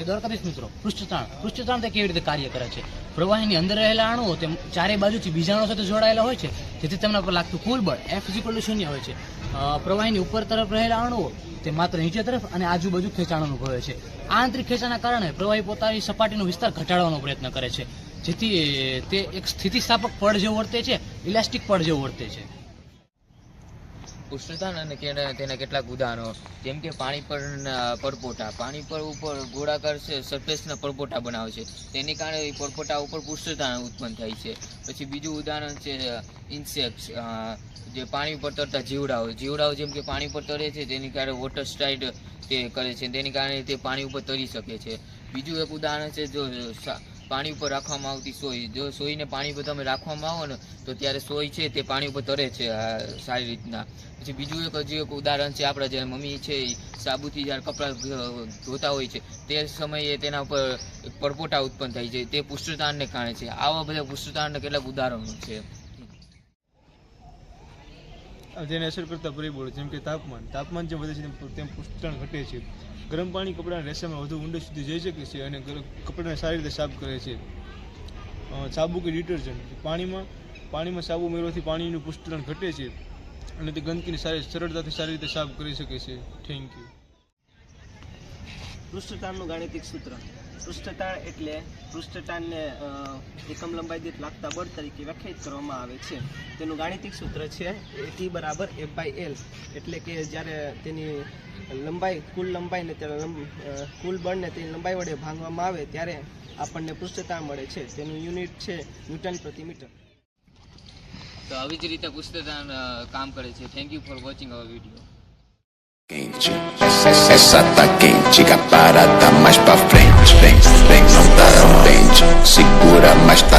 કે દ્વારકાધીશ મિત્રો, પૃષ્ઠતાણ તે કેવી રીતે કાર્ય કરે છે? પ્રવાહીની અંદર રહેલા અણુઓ તે ચારે બાજુથી બીજાણુઓ સાથે જોડાયેલા હોય છે, જેથી તેમના પર લાગતું કુલ બળ F=0 હોય છે. પ્રવાહીની ઉપર તરફ રહેલા અણુઓ તે માત્ર નીચે તરફ અને આજુબાજુ ખેંચાણ અનુભવે છે. આંતરિક ખેંચાણના કારણે પ્રવાહી પોતાની સપાટીનો વિસ્તાર ઘટાડવાનો પ્રયત્ન કરે છે, જેથી તે એક સ્થિતિસ્થાપક પડ જેવું વર્તે છે, ઇલાસ્ટિક પડ જેવું વર્તે છે. પૃષ્ઠતાણ અને તેના કેટલાક ઉદાહરણો, જેમ કે પાણી પરના પરપોટા. પાણી પર ઉપર ગોળાકાર સરફેસના પરપોટા બનાવે છે, તેની કારણે પરપોટા ઉપર પૃષ્ઠતાણ ઉત્પન્ન થાય છે. પછી બીજું ઉદાહરણ છે ઇન્સેક્ટ્સ, જે પાણી પર તરતા જીવડાઓ જેમ કે પાણી પર તરે છે, તેની કારણે વોટર સ્ટ્રાઇડ તે કરે છે, તેની કારણે તે પાણી ઉપર તરી શકે છે. બીજું એક ઉદાહરણ છે જો પાણી ઉપર રાખવામાં આવતી સોય. જો સોયને પાણી પર તમે રાખવામાં આવો ને તો ત્યારે સોય છે તે પાણી ઉપર તરે છે સારી રીતના. પછી બીજું એક ઉદાહરણ છે, આપણા જે મમ્મી છે એ સાબુથી જ્યારે કપડાં ધોતા હોય છે તે સમયે તેના ઉપર પરપોટા ઉત્પન્ન થાય છે, તે પૃષ્ઠતાણને કારણે છે. આવા બધા પૃષ્ઠતાણના કેટલાક ઉદાહરણો છે. જેને અસર કરતા પરિબળો, જેમ કે તાપમાન જેમ વધે છે તેમ પૃષ્ઠતાણ ઘટે છે. ગરમ પાણી કપડાના રેસામાં વધુ ઊંડે સુધી જઈ શકે છે અને કપડાને સારી રીતે સાફ કરે છે. સાબુ કે ડિટર્જન્ટ, પાણીમાં સાબુ ઉમેરવાથી પાણીનું પૃષ્ઠતાણ ઘટે છે અને તે ગંદકીને સરળતાથી સારી રીતે સાફ કરી શકે છે. Thank you. પૃષ્ઠતાણનું ગાણિતિક સૂત્ર. પૃષ્ઠતાણ એટલે પૃષ્ઠતાણને એકમ લંબાઈ દીઠ લાગતા બળ તરીકે વ્યાખ્યાયિત કરવામાં આવે છે. તેનું ગાણિતિક સૂત્ર છે T=F/L, એટલે કે જ્યારે તેની કુલ લંબાઈને કુલ બળને તેની લંબાઈ વડે ભાંગવામાં આવે ત્યારે આપણને પૃષ્ઠતાણ મળે છે. તેનું યુનિટ છે ન્યૂટન પ્રતિ મીટર. તો આવી જ રીતે પૃષ્ઠતાણ કામ કરે છે. Thank you for watching hour video. Quente, essa tá quente, que a parada mais pra frente, vem, não tá tão quente, segura, mas tá